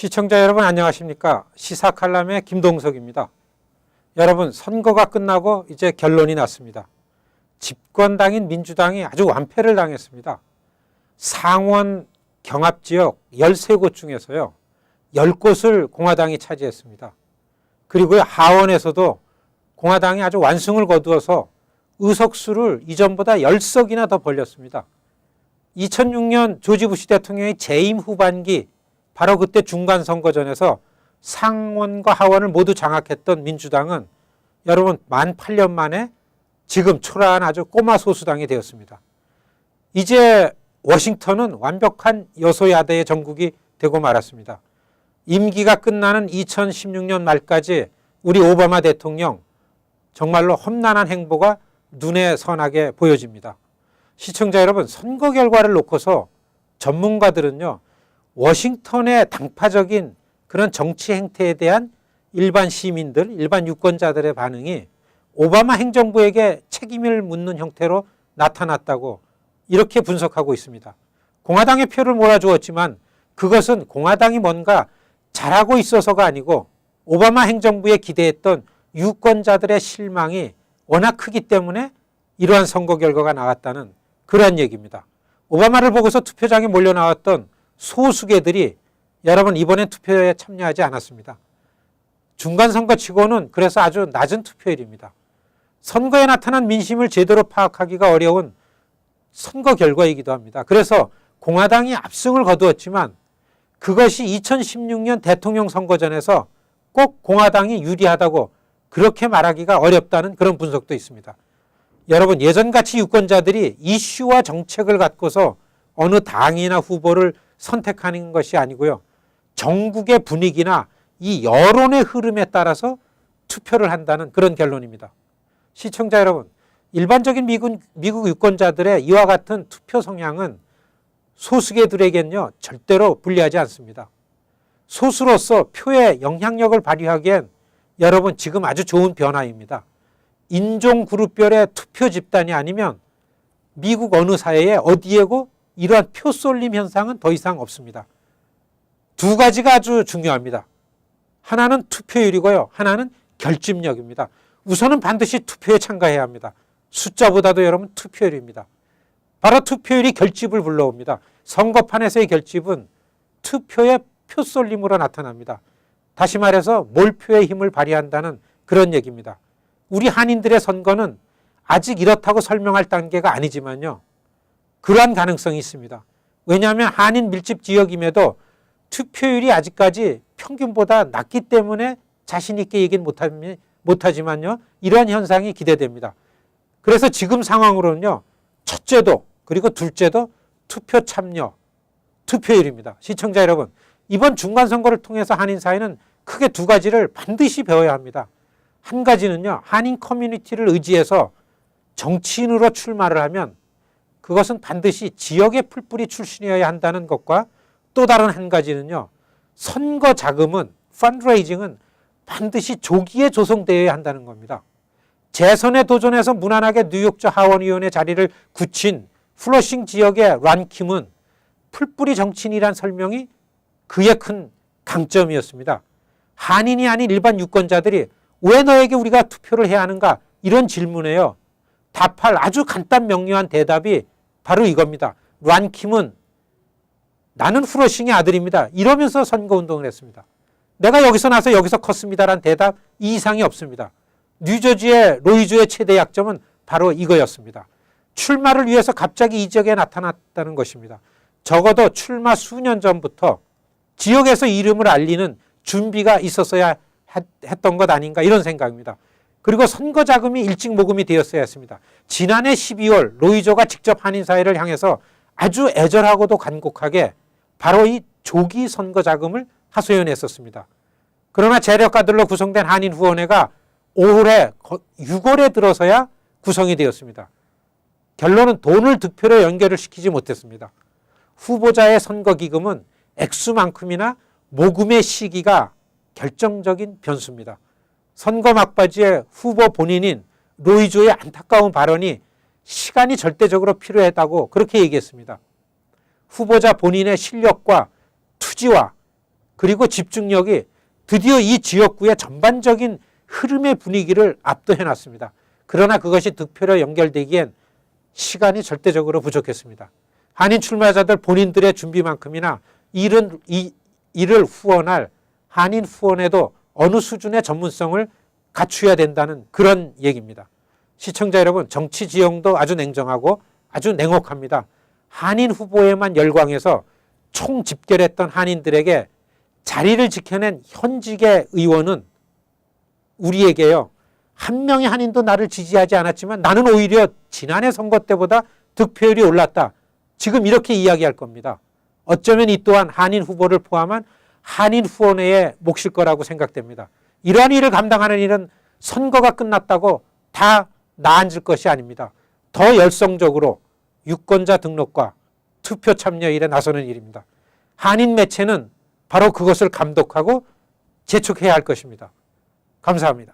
시청자 여러분 안녕하십니까? 시사칼럼의 김동석입니다. 여러분, 선거가 끝나고 이제 결론이 났습니다. 집권당인 민주당이 아주 완패를 당했습니다. 상원 경합지역 13곳 중에서요 10곳을 공화당이 차지했습니다. 그리고 하원에서도 공화당이 아주 완승을 거두어서 의석수를 이전보다 10석이나 더 벌렸습니다. 2006년 조지 부시 대통령의 재임 후반기 바로 그때 중간선거전에서 상원과 하원을 모두 장악했던 민주당은 여러분 만 8년 만에 지금 초라한 아주 꼬마 소수당이 되었습니다. 이제 워싱턴은 완벽한 여소야대의 정국이 되고 말았습니다. 임기가 끝나는 2016년 말까지 우리 오바마 대통령 정말로 험난한 행보가 눈에 선하게 보여집니다. 시청자 여러분, 선거 결과를 놓고서 전문가들은요 워싱턴의 당파적인 그런 정치 행태에 대한 일반 시민들, 일반 유권자들의 반응이 오바마 행정부에게 책임을 묻는 형태로 나타났다고 이렇게 분석하고 있습니다. 공화당의 표를 몰아주었지만 그것은 공화당이 뭔가 잘하고 있어서가 아니고 오바마 행정부에 기대했던 유권자들의 실망이 워낙 크기 때문에 이러한 선거 결과가 나왔다는 그런 얘기입니다. 오바마를 보고서 투표장에 몰려 나왔던 소수계들이 여러분 이번엔 투표에 참여하지 않았습니다. 중간선거치고는 그래서 아주 낮은 투표율입니다. 선거에 나타난 민심을 제대로 파악하기가 어려운 선거 결과이기도 합니다. 그래서 공화당이 압승을 거두었지만 그것이 2016년 대통령 선거전에서 꼭 공화당이 유리하다고 그렇게 말하기가 어렵다는 그런 분석도 있습니다. 여러분, 예전같이 유권자들이 이슈와 정책을 갖고서 어느 당이나 후보를 선택하는 것이 아니고요. 전국의 분위기나 이 여론의 흐름에 따라서 투표를 한다는 그런 결론입니다. 시청자 여러분, 일반적인 미국 유권자들의 이와 같은 투표 성향은 소수계들에겐요 절대로 불리하지 않습니다. 소수로서 표의 영향력을 발휘하기엔 여러분 지금 아주 좋은 변화입니다. 인종그룹별의 투표 집단이 아니면 미국 어느 사회에 어디에고 이러한 표 쏠림 현상은 더 이상 없습니다. 두 가지가 아주 중요합니다. 하나는 투표율이고요. 하나는 결집력입니다. 우선은 반드시 투표에 참가해야 합니다. 숫자보다도 여러분 투표율입니다. 바로 투표율이 결집을 불러옵니다. 선거판에서의 결집은 투표의 표 쏠림으로 나타납니다. 다시 말해서 몰표의 힘을 발휘한다는 그런 얘기입니다. 우리 한인들의 선거는 아직 이렇다고 설명할 단계가 아니지만요. 그러한 가능성이 있습니다. 왜냐하면 한인 밀집 지역임에도 투표율이 아직까지 평균보다 낮기 때문에 자신 있게 얘기는 못하지만요. 이러한 현상이 기대됩니다. 그래서 지금 상황으로는요. 첫째도 그리고 둘째도 투표 참여, 투표율입니다. 시청자 여러분, 이번 중간선거를 통해서 한인 사회는 크게 두 가지를 반드시 배워야 합니다. 한 가지는요. 한인 커뮤니티를 의지해서 정치인으로 출마를 하면 그것은 반드시 지역의 풀뿌리 출신이어야 한다는 것과 또 다른 한 가지는요. 선거 자금은 펀드레이징은 반드시 조기에 조성되어야 한다는 겁니다. 재선에 도전해서 무난하게 뉴욕주 하원의원의 자리를 굳힌 플러싱 지역의 란킴은 풀뿌리 정치인이란 설명이 그의 큰 강점이었습니다. 한인이 아닌 일반 유권자들이 왜 너에게 우리가 투표를 해야 하는가 이런 질문에요. 답할 아주 간단 명료한 대답이 바로 이겁니다. 란킴은 나는 플러싱의 아들입니다. 이러면서 선거운동을 했습니다. 내가 여기서 나서 여기서 컸습니다라는 대답 이상이 없습니다. 뉴저지의 로이주의 최대 약점은 바로 이거였습니다. 출마를 위해서 갑자기 이 지역에 나타났다는 것입니다. 적어도 출마 수년 전부터 지역에서 이름을 알리는 준비가 있었어야 했던 것 아닌가 이런 생각입니다. 그리고 선거 자금이 일찍 모금이 되었어야 했습니다. 지난해 12월 로이조가 직접 한인사회를 향해서 아주 애절하고도 간곡하게 바로 이 조기 선거 자금을 하소연했었습니다. 그러나 재력가들로 구성된 한인 후원회가 올해 6월에 들어서야 구성이 되었습니다. 결론은 돈을 득표로 연결을 시키지 못했습니다. 후보자의 선거기금은 액수만큼이나 모금의 시기가 결정적인 변수입니다. 선거 막바지에 후보 본인인 로이조의 안타까운 발언이 시간이 절대적으로 필요했다고 그렇게 얘기했습니다. 후보자 본인의 실력과 투지와 그리고 집중력이 드디어 이 지역구의 전반적인 흐름의 분위기를 압도해놨습니다. 그러나 그것이 득표로 연결되기엔 시간이 절대적으로 부족했습니다. 한인 출마자들 본인들의 준비만큼이나 이를 후원할 한인 후원에도 어느 수준의 전문성을 갖추어야 된다는 그런 얘기입니다. 시청자 여러분, 정치 지형도 아주 냉정하고 아주 냉혹합니다. 한인 후보에만 열광해서 총집결했던 한인들에게 자리를 지켜낸 현직의 의원은 우리에게요, 한 명의 한인도 나를 지지하지 않았지만 나는 오히려 지난해 선거 때보다 득표율이 올랐다. 지금 이렇게 이야기할 겁니다. 어쩌면 이 또한 한인 후보를 포함한 한인 후원회의 몫일 거라고 생각됩니다. 이러한 일을 감당하는 일은 선거가 끝났다고 다 나앉을 것이 아닙니다. 더 열성적으로 유권자 등록과 투표 참여일에 나서는 일입니다. 한인 매체는 바로 그것을 감독하고 재촉해야 할 것입니다. 감사합니다.